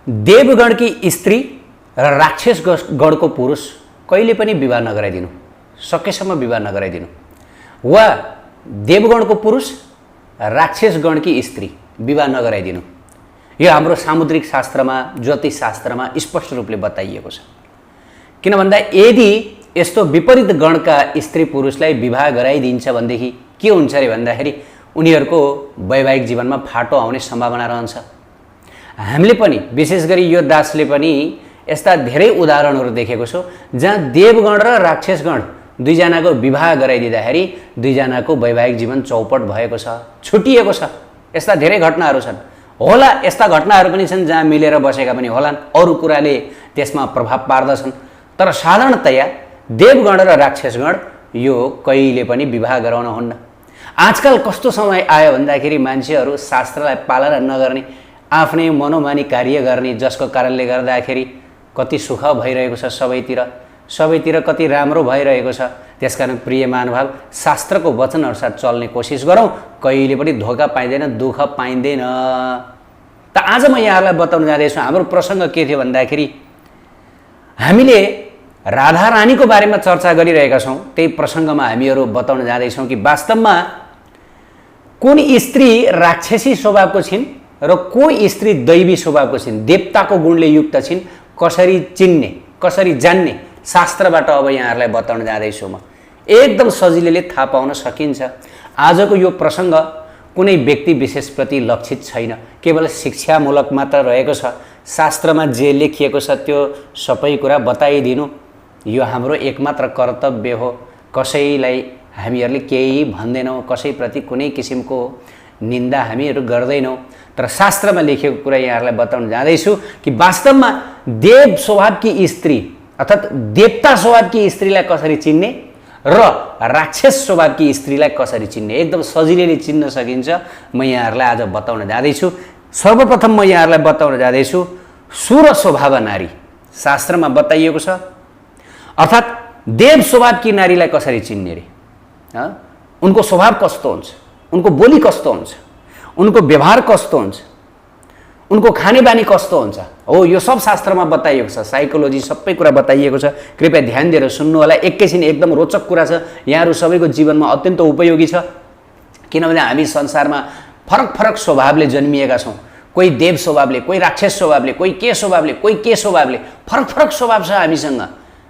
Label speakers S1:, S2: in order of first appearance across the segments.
S1: देवगणकी स्त्री र राक्षस गणको पुरुष कहिले पनि विवाह नगराइदिनु, सकेसम्म विवाह नगराइदिनु, वा देवगणको पुरुष राक्षस गणकी स्त्री विवाह नगराइदिनु। यो हाम्रो सामुद्रिक शास्त्रमा, ज्योतिष शास्त्रमा स्पष्ट रूपले बताइएको छ। किन भन्दा यदि यस्तो विपरीत गणका स्त्री पुरुषलाई विवाह गराइदिन्छ भनेदेखि के हुन्छ रे भन्दाखेरि उनीहरूको वैवाहिक जीवनमा फाटो आउने सम्भावना रहन्छ। हामीले पनि विशेष गरी यो दासले पनि यस्ता धेरै उदाहरणहरू देखेको छु जहाँ देवगण र राक्षसगण दुईजनाको विवाह गराइदिँदाखेरि दुईजनाको वैवाहिक जीवन चौपट भएको छ, छुटिएको छ। यस्ता धेरै घटनाहरू छन्। होला यस्ता घटनाहरू पनि छन् जहाँ मिलेर बसेका पनि होलान्, अरू कुराले त्यसमा प्रभाव पार्दछन्। तर साधारणतया देवगण र राक्षसगण यो कहिले पनि विवाह गराउन हुन्न। आजकल कस्तो समय आयो भन्दाखेरि मान्छेहरू शास्त्रलाई पालना नगर्ने, आफ्नै मनोमानी कार्य गर्ने, जसको कारणले गर्दाखेरि कति सुख भइरहेको छ सबैतिर कति राम्रो भइरहेको छ। त्यसकारण प्रिय महानुभाव, शास्त्रको वचन अनुसार चल्ने कोसिस गरौँ। कहिले पनि धोका पाइँदैन, दुःख पाइँदैन। त आज म यहाँलाई बताउन जाँदैछु, हाम्रो प्रसङ्ग के थियो भन्दाखेरि हामीले राधा रानीको बारेमा चर्चा गरिरहेका छौँ। त्यही प्रसङ्गमा हामीहरू बताउन जाँदैछौँ कि वास्तवमा कुन स्त्री राक्षसी स्वभावको छिन् र को स्त्री दैवी स्वभावको छिन्, देवताको गुणले युक्त छिन्, कसरी चिन्ने, कसरी जान्ने, शास्त्रबाट अब यहाँहरूलाई बताउन जाँदैछु। म एकदम सजिलैले थाहा पाउन सकिन्छ। आजको यो प्रसङ्ग कुनै व्यक्ति विशेषप्रति लक्षित छैन, केवल शिक्षामूलक मात्र रहेको छ। शास्त्रमा जे लेखिएको छ त्यो सबै कुरा बताइदिनु यो हाम्रो एकमात्र कर्तव्य हो। कसैलाई हामीहरूले केही भन्दैनौँ, कसैप्रति कुनै किसिमको निन्दा हामीहरू गर्दैनौँ। तर शास्त्रमा लेखिएको कुरा यहाँहरूलाई बताउन जाँदैछु कि वास्तवमा देव स्वभावकी स्त्री अर्थात् देवता स्वभावकी स्त्रीलाई कसरी चिन्ने र राक्षस स्वभावकी स्त्रीलाई कसरी चिन्ने, एकदम सजिलैले चिन्न सकिन्छ। म यहाँहरूलाई आज बताउन जाँदैछु। सर्वप्रथम म यहाँहरूलाई बताउन जाँदैछु सुर स्वभाव नारी, शास्त्रमा बताइएको छ। अर्थात् देव स्वभावकी नारीलाई कसरी चिन्ने रे, उनको स्वभाव कस्तो हुन्छ, उनको बोली कस्तो हुन्छ, उनको व्यवहार कस्तो हुन्छ, उनको खानेबानी कस्तो हुन्छ, हो यो सब शास्त्रमा बताइएको छ। साइकोलोजी सबै कुरा बताइएको छ। कृपया ध्यान दिएर सुन्नु होला। एकैछिन एकदम रोचक कुरा छ, यहाँहरू सबैको जीवनमा अत्यन्त उपयोगी छ। किनभने हामी संसारमा फरक फरक स्वभावले जन्मिएका छौँ। कोही देव स्वभावले, कोही राक्षस स्वभावले, कोही के स्वभावले, कोही के स्वभावले, फरक फरक स्वभाव छ हामीसँग,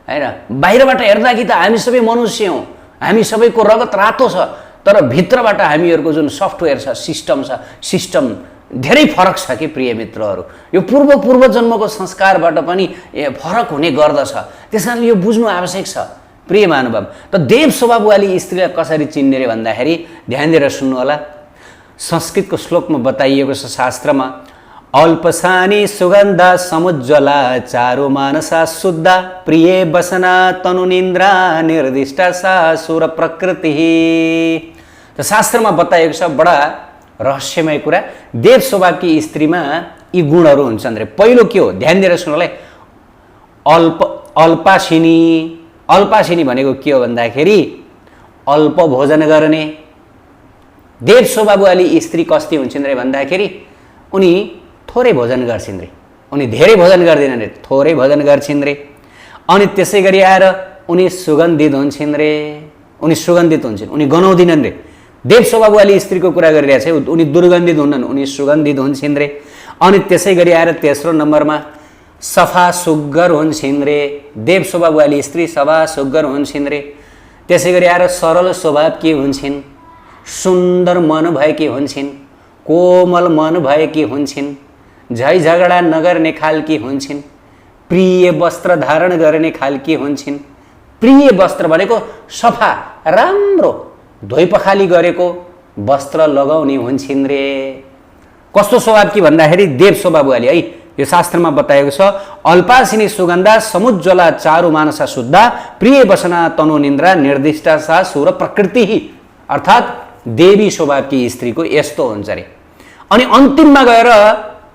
S1: हैन। बाहिरबाट हेर्दा कि त हामी सबै मनुष्य हौँ, हामी सबैको रगत रातो छ, तर भित्रबाट हामीहरूको जुन सफ्टवेयर छ, सिस्टम धेरै फरक छ कि प्रिय मित्रहरू। यो पूर्व जन्मको संस्कारबाट पनि फरक हुने गर्दछ। त्यसकारण यो बुझ्नु आवश्यक छ प्रिय महानुभाव। त देव स्वभाववाली स्त्रीलाई कसरी चिन्ने रे भन्दाखेरि ध्यान दिएर सुन्नु होला। संस्कृतको श्लोकमा बताइएको छ शास्त्रमा, अल्पसानी सुगन्धा समुज्ज्वला चारु मानसा शुद्धा प्रिय बसना तनुनिन्द्रा निर्दिष्टा सा सुर प्रकृति। त शास्त्रमा बताइएको छ बडा रहस्यमय कुरा। देव स्वभावकी स्त्रीमा यी गुणहरू हुन्छन् रे। पहिलो के हो ध्यान दिएर सुन्नुलाई, अल्पासिनी भनेको के हो भन्दाखेरि अल्प भोजन गर्ने। देव स्वभाववाली स्त्री कस्ती हुन्छन् रे भन्दाखेरि उनी थोरै भोजन गर्छिन् रे, उनी धेरै भोजन गर्दैनन् रे, थोरै भोजन गर्छिन् रे। अनि त्यसै गरी आएर उनी सुगन्धित हुन्छन् रे, उनी सुगन्धित हुन्छन्, उनी गनाउँदिनन् रे। देव स्वभाववाली स्त्रीको कुरा गरिरहेको छ, उनी दुर्गन्धित हुन्छन्, उनी सुगन्धित हुन्छन् रे। अनि त्यसै गरी आएर तेस्रो नम्बरमा सफा सुग्घर हुन्छन् रे। देव स्वभाववाली स्त्री सफा सुग्घर हुन्छन् रे। त्यसै गरी आएर सरल स्वभावकी हुन्छन्, सुन्दर मन भएकी हुन्छन्, कोमल मन भएकी हुन्छन्, झै झगडा नगर्ने खालकी हुन्छन्, प्रिय वस्त्र धारण गर्ने खालकी हुन्छन्। प्रिय वस्त्र भनेको सफा राम्रो धोइ पखाली गरेको वस्त्र लगाउने हुन्छन् रे। कस्तो स्वभावकी भन्दाखेरि देव स्वभाववाली है। यो शास्त्रमा बताएको छ, अल्पासिनी सुगन्धा समुज्ज्वला चारु मानसा शुद्धा प्रिय बसना तनुनिन्द्रा निर्दिष्टा सा सुर प्रकृति। अर्थात् देवी स्वभावकी स्त्रीको यस्तो हुन्छ रे। अनि अन्तिममा गएर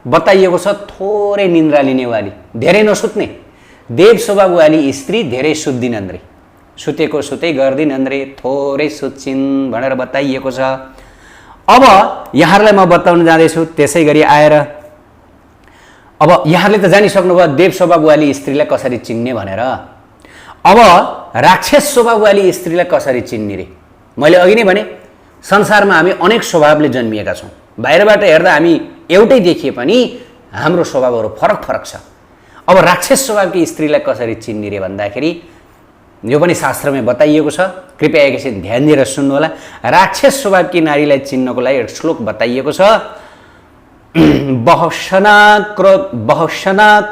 S1: बताइएको छ थोरै निन्द्रा लिनेवाली, धेरै नसुत्ने। देव स्वभाववाली स्त्री धेरै सुत्दिनन् रे, सुतेको सुतै गर्दिनन् रे, थोरै सुत्छिन् भनेर बताइएको छ। अब यहाँहरूलाई म बताउन जाँदैछु। त्यसै गरी आएर अब यहाँले त जानिसक्नुभयो देव स्वभाववाली स्त्रीलाई कसरी चिन्ने भनेर। अब राक्षस स्वभाववाली स्त्रीलाई कसरी चिन्ने रे? मैले अघि नै भने संसारमा हामी अनेक स्वभावले जन्मिएका छौँ। बाहिरबाट हेर्दा हामी एउटै देखिए पनि हाम्रो स्वभावहरू फरक फरक छ। अब राक्षस स्वभावकी स्त्रीलाई कसरी चिन्ने रे भन्दाखेरि यो पनि शास्त्रमै बताइएको छ। कृपया एकैछिन ध्यान दिएर सुन्नुहोला। राक्षस स्वभावकी नारीलाई चिन्नको लागि एक श्लोक बताइएको छ। बहुशना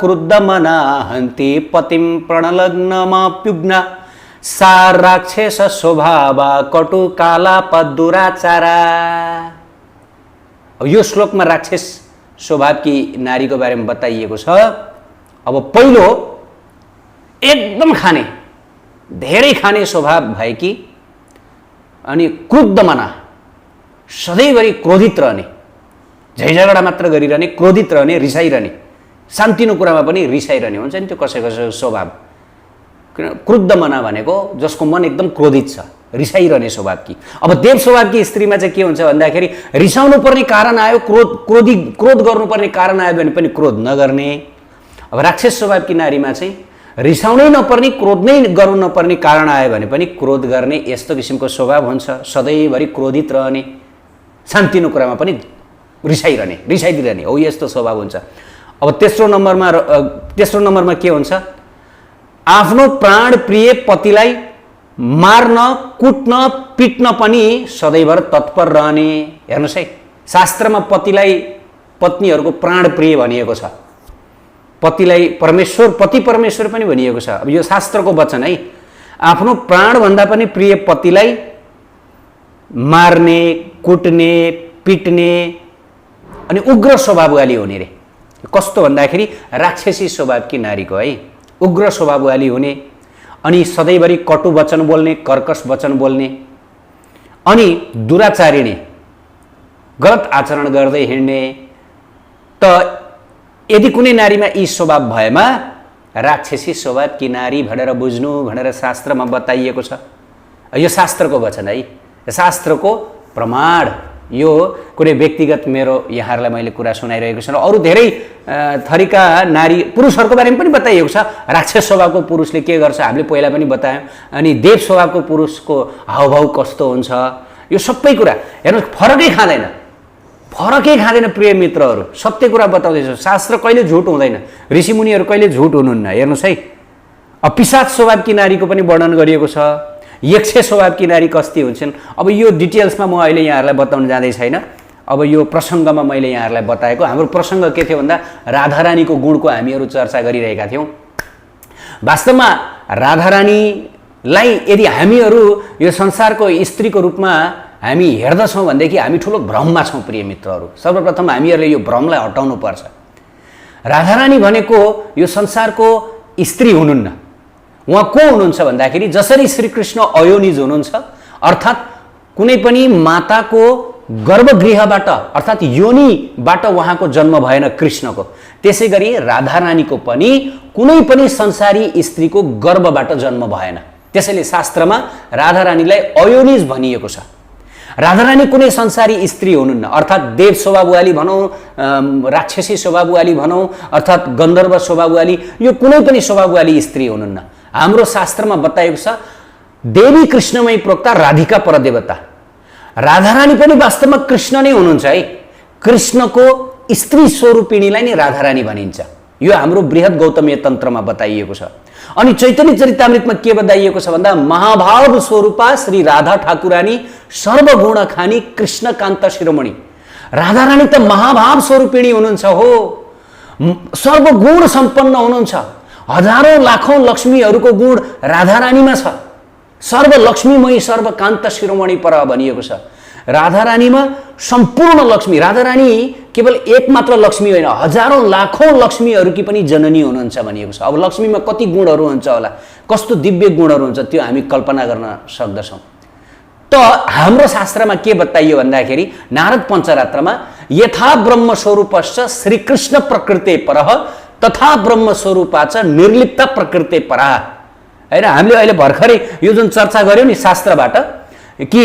S1: क्रुद्धमना हन्ति पतिं प्रणलग्नमाप्युग्ना सा राक्षस स्वभावा कटु कालाप दुराचारा। अब यो श्लोकमा राक्षस स्वभावकी नारीको बारेमा बताइएको छ। अब पहिलो एकदम खाने, धेरै खाने स्वभाव भएकी, अनि क्रुद्धमना, सधैँभरि क्रोधित रहने, झैझगडा मात्र गरिरहने, क्रोधित रहने, रिसाइरहने, शान्तिनो कुरामा पनि रिसाइरहने हुन्छ नि त्यो कसै कसैको स्वभाव। क्रुद्धमना भनेको जसको मन एकदम क्रोधित छ, रिसाइरहने स्वभावकी। अब देव स्वभावकी स्त्रीमा चाहिँ के हुन्छ भन्दाखेरि रिसाउनु पर्ने कारण आयो, क्रोध गर्नुपर्ने कारण आयो भने पनि क्रोध नगर्ने। अब राक्षस स्वभावकी नारीमा चाहिँ रिसाउनै नपर्ने, क्रोध नै गर्नु नपर्ने कारण आयो भने पनि क्रोध गर्ने, यस्तो किसिमको स्वभाव हुन्छ। सधैँभरि क्रोधित रहने, शान्तिनो कुरामा पनि रिसाइदिरहने, हो यस्तो स्वभाव हुन्छ। अब तेस्रो नम्बरमा के हुन्छ? आफ्नो प्राण प्रिय पतिलाई मार्न, कुट्न, पिट्न पनि सधैँभर तत्पर रहने। हेर्नुहोस् है, शास्त्रमा पतिलाई पत्नीहरूको प्राण प्रिय भनिएको छ। पति परमेश्वर पनि भनिएको छ। अब यो शास्त्रको वचन है। आफ्नो प्राणभन्दा पनि प्रिय पतिलाई मार्ने, कुट्ने, पिट्ने अनि उग्र स्वभाववाली हुने रे। कस्तो भन्दाखेरि राक्षसी स्वभावकी नारीको है, उग्र स्वभाववाली हुने, अनि सधैँभरि कटु वचन बोल्ने, कर्कश वचन बोल्ने, अनि दुराचारिणी, गलत आचरण गर्दै हिँड्ने। त यदि कुनै नारीमा यी स्वभाव भएमा राक्षसी स्वभावकी नारी भनेर बुझ्नु भनेर शास्त्रमा बताइएको छ। यो शास्त्रको वचन है, शास्त्रको प्रमाण। यो कुनै व्यक्तिगत मेरो यहाँहरूलाई मैले कुरा सुनाइरहेको छु। अरू धेरै थरीका नारी पुरुषहरूको बारेमा पनि बताइएको छ। राक्षस स्वभावको पुरुषले के गर्छ हामीले पहिला पनि बतायौँ। अनि देव स्वभावको पुरुषको हावभाव कस्तो हुन्छ, यो सबै कुरा हेर्नुहोस्, फरकै खाँदैन प्रिय मित्रहरू। सत्य कुरा बताउँदैछु। शास्त्र कहिले झुट हुँदैन, ऋषिमुनिहरू कहिले झुट हुनुहुन्न। हेर्नुहोस् है, पिशाच स्वभावकी नारीको पनि वर्णन गरिएको छ। यक्ष स्वभावकी नारी कस्ती हुन्छन्, अब यो डिटेल्समा म अहिले यहाँहरूलाई बताउन जाँदै छैन। अब यो प्रसङ्गमा मैले यहाँहरूलाई बताएको। हाम्रो प्रसङ्ग के थियो भन्दा राधारानीको गुणको हामीहरू चर्चा गरिरहेका थियौँ। वास्तवमा राधारानीलाई यदि हामीहरू यो संसारको स्त्रीको रूपमा हामी हेर्दछौँ भनेदेखि हामी ठुलो भ्रममा छौँ प्रिय मित्रहरू। सर्वप्रथम हामीहरूले यो भ्रमलाई हटाउनु पर्छ। राधारानी भनेको यो संसारको स्त्री हुनुहुन्न। उहाँ को हुनुहुन्छ भन्दाखेरि जसरी श्रीकृष्ण अयोनिज हुनुहुन्छ, अर्थात् कुनै पनि माताको गर्भगृहबाट अर्थात् योनिबाट उहाँको जन्म भएन कृष्णको, त्यसै गरी राधारानीको पनि कुनै पनि संसारी स्त्रीको गर्भबाट जन्म भएन। त्यसैले शास्त्रमा राधारानीलाई अयोनिज भनिएको छ। राधारानी कुनै संसारी स्त्री हुनुहुन्न, अर्थात् देव स्वभाववाली भनौँ, राक्षसी स्वभाववाली भनौँ, अर्थात् गन्धर्व स्वभाववाली, यो कुनै पनि स्वभाववाली स्त्री हुनुहुन्न। हाम्रो शास्त्रमा बताएको छ देवी कृष्णमय प्रोक्ता राधिका परदेवता। राधारानी पनि वास्तवमा कृष्ण नै हुनुहुन्छ है। कृष्णको स्त्री स्वरूपिणीलाई नै राधारानी भनिन्छ। यो हाम्रो बृहत गौतमीय तन्त्रमा बताइएको छ। अनि चैतन्य चरितामृतमा के बताइएको छ भन्दा महाभाव स्वरूपा श्री राधा ठाकुरानी सर्वगुण खानी कृष्णकान्त शिरोमणि। राधारानी त महाभाव स्वरूपिणी हुनुहुन्छ हो, सर्वगुण सम्पन्न हुनुहुन्छ। हजारौं लाखौं लक्ष्मीहरूको गुण राधारानीमा छ। सर्वलक्ष्मीमयी सर्वकान्त शिरोमणि पर भनिएको छ। राधारानीमा सम्पूर्ण लक्ष्मी, राधारानी केवल एक मात्र लक्ष्मी होइन, हजारौं लाखौं लक्ष्मीहरूकी पनि जननी हुनुहुन्छ भनिएको छ। अब लक्ष्मीमा कति गुणहरू हुन्छ होला, कस्तो दिव्य गुणहरू हुन्छ त्यो हामी कल्पना गर्न सक्दछौँ। त हाम्रो शास्त्रमा के बताइयो भन्दाखेरि नारद पञ्चरात्रमा यथा ब्रह्म स्वरूपश्च श्रीकृष्ण प्रकृते परः तथा ब्रह्म स्वरूपाच निर्लिप्त प्रकृते परा। हैन, हामीले अहिले भर्खरै यो जुन चर्चा गर्यौं नि शास्त्रबाट कि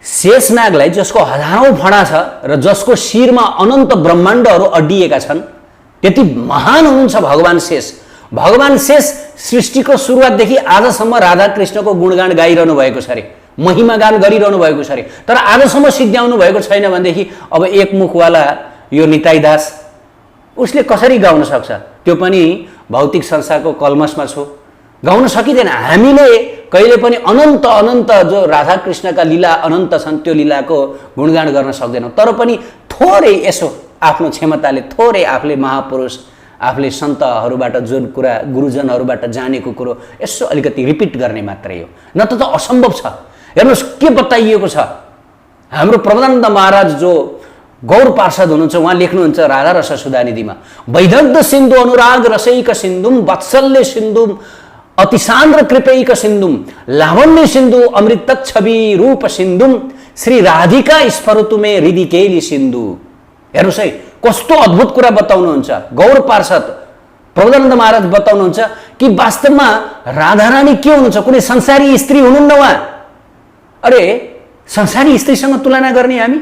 S1: शेषनागलाई जसको हजारौं फणा छ र जसको शिरमा अनन्त ब्रह्माण्डहरू अड्डिएका छन्, त्यति महान हुनुहुन्छ भगवान शेष। भगवान शेष सृष्टिको सुरुवातदेखि आजसम्म राधा कृष्णको गुणगान गाइरहनु भएको छ अरे, महिमा गान गरिरहनु भएको छ अरे, तर आजसम्म सिद्ध्याउनु भएको छैन भनेदेखि अब एक मुखवाला यो निताई दास उसले कसरी गाउन सक्छ? त्यो पनि भौतिक संसारको कलमसमा छु, गाउन सकिँदैन। हामीले कहिले पनि अनन्त अनन्त जो राधा कृष्णका लीला अनन्त छन् त्यो लीलाको गुणगान गर्न सक्दैनौँ। तर पनि थोरै यसो आफ्नो क्षमताले, थोरै आफूले महापुरुष, आफूले सन्तहरूबाट जुन कुरा, गुरुजनहरूबाट जानेको कुरो यसो अलिकति रिपिट गर्ने मात्रै हो, न त असम्भव छ। हेर्नुहोस् के बताइएको छ। हाम्रो प्रबन्ध महाराज जो गौर पार्षद हुनुहुन्छ, उहाँ लेख्नुहुन्छ राधा रस सुधानिधिमा, वैदग्ध सिन्धु अनुराग रसैक सिन्धुम वात्सल्य सिन्धुम अतिसान्द्र कृपैक सिन्धुम लावण्य सिन्धु अमृत छवि रूप सिन्धुम श्री राधिका स्फुरतुमे हृदि केली सिन्धु। हेर्नुहोस् है, कस्तो अद्भुत कुरा बताउनुहुन्छ गौर पार्षद प्रबन्ध महाराज बताउनुहुन्छ कि वास्तवमा राधारानी के हुनुहुन्छ? कुनै संसारी स्त्री हुनुहुन्न उहाँ। अरे संसारी स्त्रीसँग तुलना गर्ने हामी?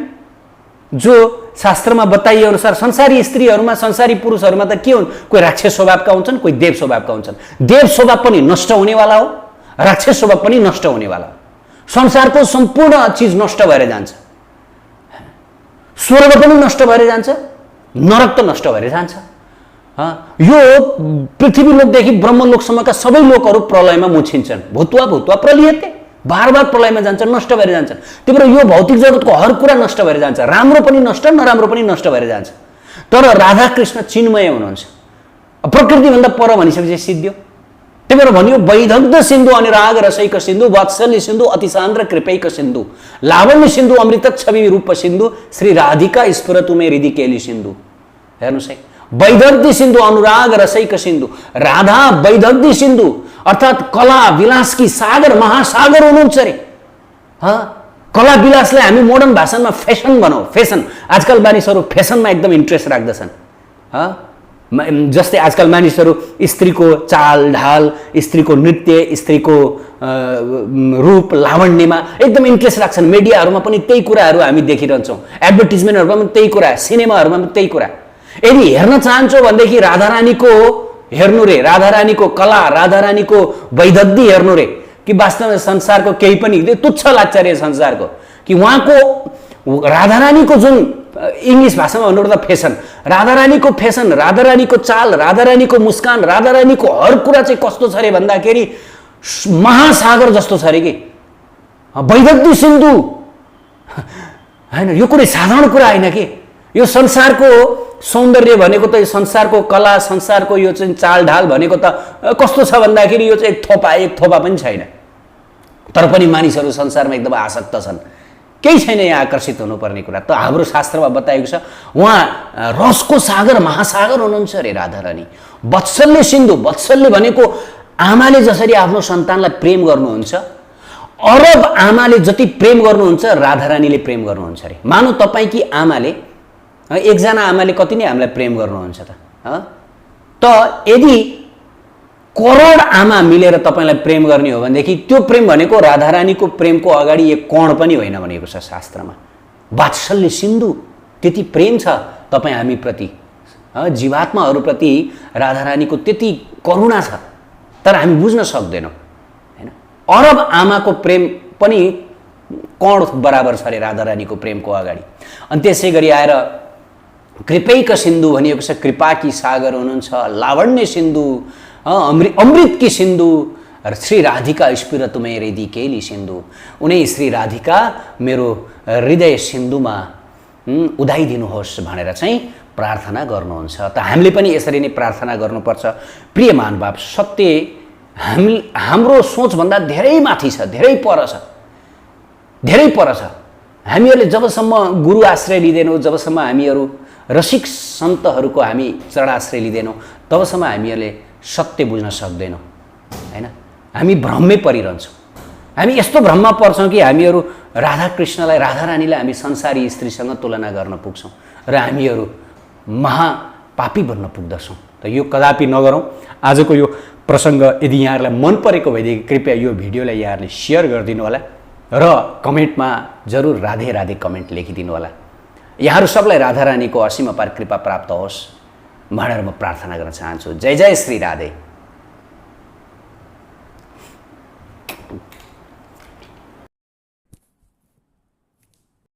S1: जो शास्त्रमा बताइए अनुसार संसारी स्त्रीहरूमा, संसारी पुरुषहरूमा त के हुन्? कोही राक्षस स्वभावका हुन्छन्, कोही देव स्वभावका हुन्छन्। देव स्वभाव पनि नष्ट हुनेवाला हो, राक्षस स्वभाव पनि नष्ट हुनेवाला हो। संसारको सम्पूर्ण चिज नष्ट भएर जान्छ, स्वर्ग पनि नष्ट भएर जान्छ, नरक त नष्ट भएर जान्छ। यो पृथ्वी लोकदेखि ब्रह्मलोकसम्मका सबै लोकहरू प्रलयमा मुछिन्छन्। भूत्वा भूत्वा प्रलियते, बार बार प्रलयमा जान्छन्, नष्ट भएर जान्छन्। त्यही भएर यो भौतिक जगतको हर कुरा नष्ट भएर जान्छ, राम्रो पनि नष्ट, नराम्रो पनि नष्ट भएर जान्छ। तर राधा कृष्ण चिन्मय हुनुहुन्छ, प्रकृतिभन्दा पर भनिसकेपछि सिद्धियो। त्यही भएर भनियो वैदग्ध सिन्धु अनुराग रसैक सिन्धु वात्सल्य सिन्धु अतिसान्द्र कृपैक सिन्धु लावण्य सिन्धु अमृत छवि रूप सिन्धु श्री राधिका स्फुरतुमे हृदि केली सिन्धु। हेर्नुहोस् है, वैदग्धी सिन्धु अनुराग रसैक सिन्धु, राधा वैदग्धी सिन्धु अर्थात् कला विलासकी सागर, महासागर हुनुहुन्छ अरे। कला विलासलाई हामी मोडर्न भाषामा फेसन भनौँ, फेसन। आजकल मानिसहरू फेसनमा एकदम इन्ट्रेस्ट राख्दछन्। जस्तै आजकल मानिसहरू स्त्रीको चाल ढाल, स्त्रीको नृत्य, स्त्रीको रूप लावण्यमा एकदम इन्ट्रेस्ट राख्छन्। मिडियाहरूमा पनि त्यही कुराहरू हामी देखिरहन्छौँ, एडभर्टिजमेन्टहरूमा पनि त्यही कुरा, सिनेमाहरूमा पनि त्यही कुरा। यदि हेर्न चाहन्छौ भनेदेखि राधारानीको हेर्नु रे, राधारानीको कला, राधारानीको वैदग्धी हेर्नु रे। कि वास्तवमा संसारको केही पनि तुच्छ लाग्छ रे संसारको, कि उहाँको राधारानीको जुन इङ्ग्लिस भाषामा भन्नुपर्दा फेसन, राधारानीको फेसन, राधारानीको चाल, राधारानीको मुस्कान, राधारानीको हर कुरा चाहिँ कस्तो छ अरे भन्दाखेरि महासागर जस्तो छ अरे कि वैदग्धी सिन्धु। होइन, यो कुनै साधारण कुरा होइन कि। यो संसारको सौन्दर्य भनेको त, संसारको कला, संसारको यो चाहिँ चालढाल भनेको त कस्तो छ भन्दाखेरि यो चाहिँ एक थोपा पनि छैन। तर पनि मानिसहरू संसारमा एकदम आसक्त छन्, केही छैन यहाँ आकर्षित हुनुपर्ने कुरा। त हाम्रो शास्त्रमा बताएको छ उहाँ रसको सागर, महासागर हुनुहुन्छ अरे राधारानी। वत्सल्य सिन्धु, वत्सल्य भनेको आमाले जसरी आफ्नो सन्तानलाई प्रेम गर्नुहुन्छ, अरब आमाले जति प्रेम गर्नुहुन्छ राधारानीले प्रेम गर्नुहुन्छ अरे। मानौ तपाईँकी आमाले, एकजना आमाले कति नै हामीलाई प्रेम गर्नुहुन्छ त यदि करोड आमा मिलेर तपाईँलाई प्रेम गर्ने हो भनेदेखि त्यो प्रेम भनेको राधारानीको प्रेमको अगाडि एक कण पनि होइन भनेको छ शास्त्रमा। वात्सल्य सिन्धु, त्यति प्रेम छ तपाईँ हामीप्रति, जीवात्माहरूप्रति राधारानीको त्यति करुणा छ, तर हामी बुझ्न सक्दैनौँ। होइन, अरब आमाको प्रेम पनि कण बराबर छ अरे राधारानीको प्रेमको अगाडि। अनि त्यसै गरी आएर कृपैक सिन्धु भनिएको छ, कृपाकी सागर हुनुहुन्छ, लावण्य सिन्धु, अमृतकी सिन्धु, श्री राधिका स्फुरतुमे हृदि केली सिन्धु। उनै श्री राधिका मेरो हृदय सिन्धुमा उदाइदिनुहोस् भनेर चाहिँ प्रार्थना गर्नुहुन्छ। त हामीले पनि यसरी नै प्रार्थना गर्नुपर्छ। प्रिय महानुभाव, सत्य हाम्रो सोचभन्दा धेरै माथि छ, धेरै पर छ, धेरै पर छ। हामीहरूले जबसम्म गुरु आश्रय लिँदैनौँ, जबसम्म हामीहरू रसिक सन्तहरूको हामी चरणाश्रय लिँदैनौँ, तबसम्म हामीहरूले सत्य बुझ्न सक्दैनौँ। होइन, हामी भ्रममै परिरहन्छौँ। हामी यस्तो भ्रममा पर्छौँ कि हामीहरू राधाकृष्णलाई, राधारानीलाई हामी संसारी स्त्रीसँग तुलना गर्न पुग्छौँ र हामीहरू महापापी बन्न पुग्दछौँ। त यो कदापि नगरौँ। आजको यो प्रसङ्ग यदि यहाँहरूलाई मन परेको भएदेखि कृपया यो भिडियोलाई यहाँहरूले सेयर गरिदिनु होला। र कमेन्टमा जरुर राधे राधे कमेन्ट लेखिदिनु होला। यहाँहरू सबलाई राधारानीको असीम अपार कृपा प्राप्त होस् भनेर म प्रार्थना गर्न चाहन्छु। जय जय श्री राधे।